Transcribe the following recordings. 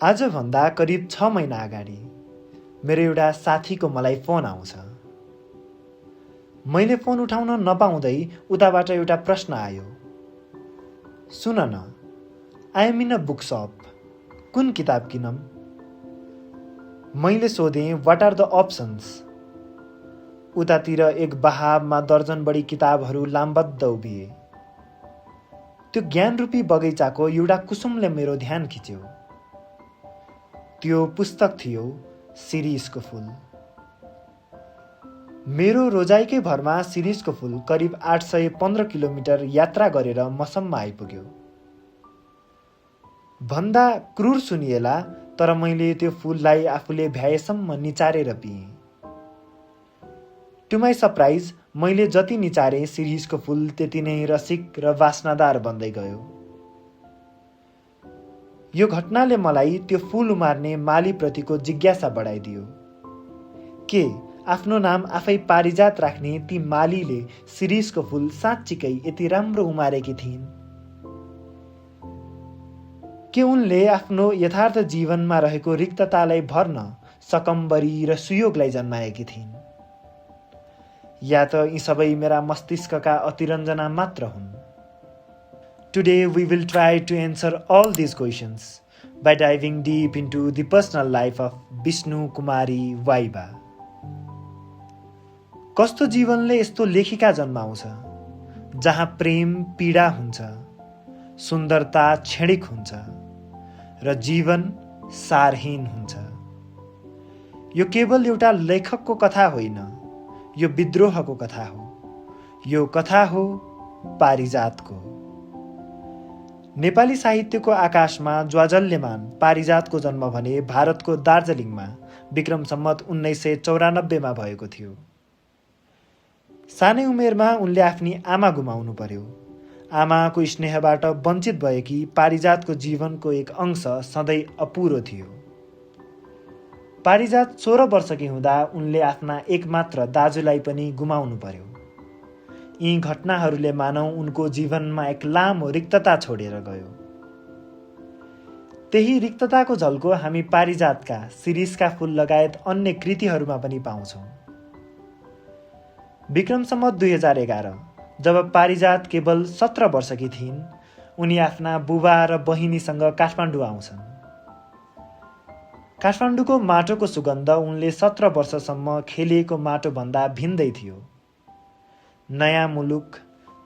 आजभन्दा करिब 6 महिना अगाडि मेरो एउटा साथीको मलाई फोन आउँछ। मैले फोन उठाउन नपाउँदै उताबाट एउटा प्रश्न आयो, सुन न, I am in a book shop, कुन किताब किनम? मैले सोधेँ, व्हाट आर द अप्सन्स? उतातिर एक बहावमा दर्जन बढी किताबहरू लामबद्ध उभिए। त्यो ज्ञानरूपी बगैँचाको एउटा कुसुमले मेरो ध्यान खिच्यो। त्यो पुस्तक थियो शिरीषको फूल। मेरो रोजाइकै भरमा शिरीषको फूल करिब 815 किलोमिटर यात्रा गरेर मसम्म आइपुग्यो। भन्दा क्रूर सुनिएला, तर मैले त्यो फूललाई आफूले भ्याएसम्म निचारेर पिएँ। टु माई सरप्राइज, मैले जति निचारेँ शिरीषको फूल त्यति नै रसिक र वासनादार बन्दै गयो। यो घटनाले मलाई त्यो फूल उमार्ने मालीप्रतिको जिज्ञासा बढाइदियो। के आफ्नो नाम आफै पारिजात राख्ने ती मालीले शिरीषको फूल साँच्चीकै यति राम्रो उमारेकी थिइन्? के उनले आफ्नो यथार्थ जीवनमा रहेको रिक्ततालाई भर्न सकम्बरी र सुयोगलाई जन्माएकी थिइन्? या त यी सबै मेरा मस्तिष्कका अतिरञ्जना मात्र हुन्? Today we will try to answer all these questions by diving deep into the personal life of Vishnu Kumari Vaiba. कस्तो जीवनले यस्तो लेखिका जन्माउँछ जहाँ प्रेम पीडा हुन्छ, सुन्दरता क्षणिक हुन्छ र जीवन सारहीन हुन्छ। यो केवल एउटा लेखकको कथा होइन, यो विद्रोहको कथा हो। यो कथा हो पारिजातको। नेपाली साहित्यको आकाशमा ज्वाजल्यमान पारिजातको जन्म भने भारतको दार्जिलिङमा विक्रम सम्वत 1994 भएको थियो। सानै उमेरमा उनले आफ्नी आमा गुमाउनु पर्यो। आमाको स्नेहबाट वञ्चित भएकी पारिजातको जीवनको एक अंश सधैँ अपुरो थियो। पारिजात 16 वर्षकी हुँदा उनले आफ्ना एकमात्र दाजुलाई पनि गुमाउनु पर्यो। यी घटनाहरूले मानौ उनको जीवनमा एक लामो रिक्तता छोडेर गयो। त्यही रिक्तताको झल्को हामी पारिजातका शिरीषका फूल लगायत अन्य कृतिहरूमा पनि पाउँछौँ। विक्रम सम्वत 2011 जब पारिजात केवल 17 वर्षकी थिइन्, उनी आफ्ना बुबा र बहिनीसँग काठमाडौँ आउँछन्। काठमाडौँको माटोको सुगन्ध उनले 17 वर्षसम्म खेलिएको माटोभन्दा भिन्दै थियो। नयाँ मुलुक,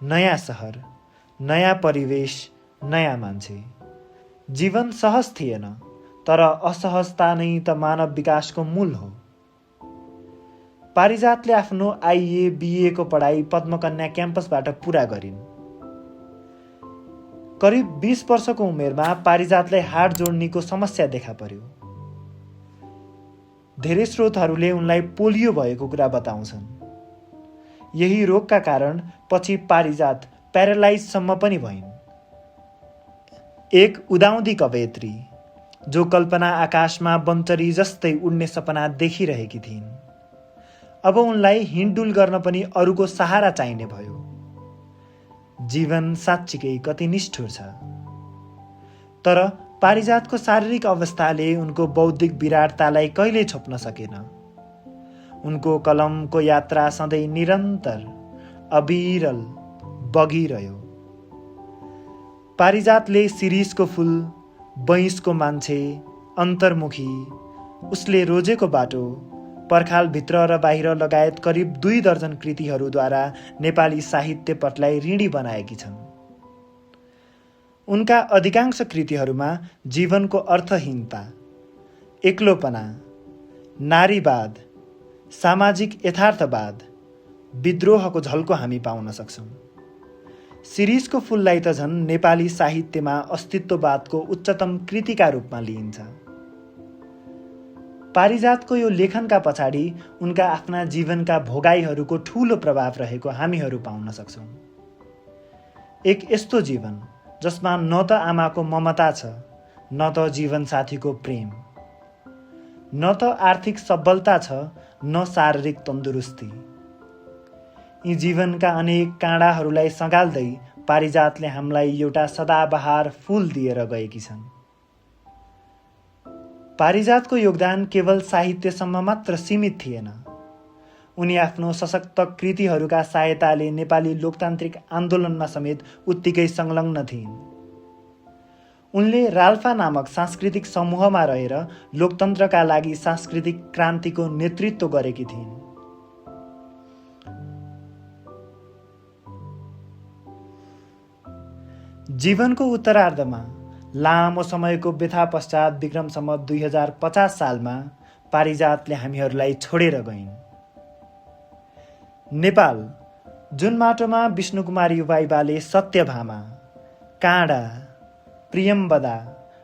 नयाँ सहर, नयाँ परिवेश, नयाँ मान्छे। जीवन सहज थिएन, तर असहजता नै त मानव विकासको मूल हो। पारिजातले आफ्नो आइए बिएको पढाइ पद्मकन्या क्याम्पसबाट पुरा गरिन्। करिब 20 वर्षको उमेरमा पारिजातलाई हाड जोड्नीको समस्या देखा पर्यो। धेरै स्रोतहरूले उनलाई पोलियो भएको कुरा बताउँछन्। यही रोगका कारण पछि पारिजात प्यारालाइजसम्म पनि भइन्। एक उदाउँदी कवयित्री जो कल्पना आकाशमा बन्चरी जस्तै उड्ने सपना देखिरहेकी थिइन्, अब उनलाई हिँडडुल गर्न पनि अरूको सहारा चाहिने भयो। जीवन साँच्चीकै कति निष्ठुर छ। तर पारिजातको शारीरिक अवस्थाले उनको बौद्धिक विराटतालाई कहिल्यै छोप्न सकेन। उनको कलमको यात्रा सधैँ निरन्तर अविरल बगिरह्यो। पारिजातले शिरीषको फूल, बैंसको मान्छे, अन्तर्मुखी, उसले रोजेको बाटो, पर्खालभित्र र बाहिर लगायत करिब 2 दर्जन कृतिहरूद्वारा नेपाली साहित्य पटलाई ऋणी बनाएकी छन्। उनका अधिकांश कृतिहरूमा जीवनको अर्थहीनता, एक्लोपना, नारीवाद, सामाजिक यथार्थवाद, विद्रोहको झल्को हामी पाउन सक्छौँ। शिरीषको फूललाई त झन् नेपाली साहित्यमा अस्तित्ववादको उच्चतम कृतिका रूपमा लिइन्छ। पारिजातको यो लेखनका पछाडि उनका आफ्ना जीवनका भोगाइहरूको ठूलो प्रभाव रहेको हामीहरू पाउन सक्छौँ। एक यस्तो जीवन जसमा न त आमाको ममता छ, न त जीवनसाथीको प्रेम, न त आर्थिक सबलता छ, न शारीरिक तन्दुरुस्ती। यी जीवनका अनेक काँडाहरूलाई सँगाल्दै पारिजातले हामीलाई एउटा सदाबहार फूल दिएर गएकी छन्। पारिजातको योगदान केवल साहित्यसम्म मात्र सीमित थिएन। उनी आफ्नो सशक्त कृतिहरूका सहायताले नेपाली लोकतान्त्रिक आन्दोलनमा समेत उत्तिकै संलग्न थिइन्। उनले राल्फा नामक सांस्कृतिक समूहमा रहेर लोकतन्त्रका लागि सांस्कृतिक क्रान्तिको नेतृत्व गरेकी थिइन्। जीवनको उत्तरार्धमा लामो समयको व्यथा पश्चात विक्रम सम्वत 2050 सालमा पारिजातले हामीहरूलाई छोडेर गइन्। नेपाल, जुन माटोमा विष्णुकुमारी उपाध्यायले सत्यभामा, काँडा, प्रियम्बदा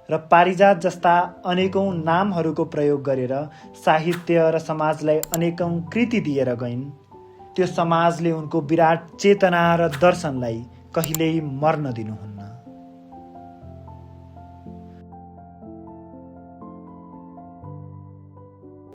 र पारिजात जस्ता अनेकौं नामहरूको प्रयोग गरेर साहित्य र समाजलाई अनेकौं कृति दिएर गइन्, त्यो समाजले उनको विराट चेतना र दर्शनलाई कहिल्यै मर्न दिनुहुन्न।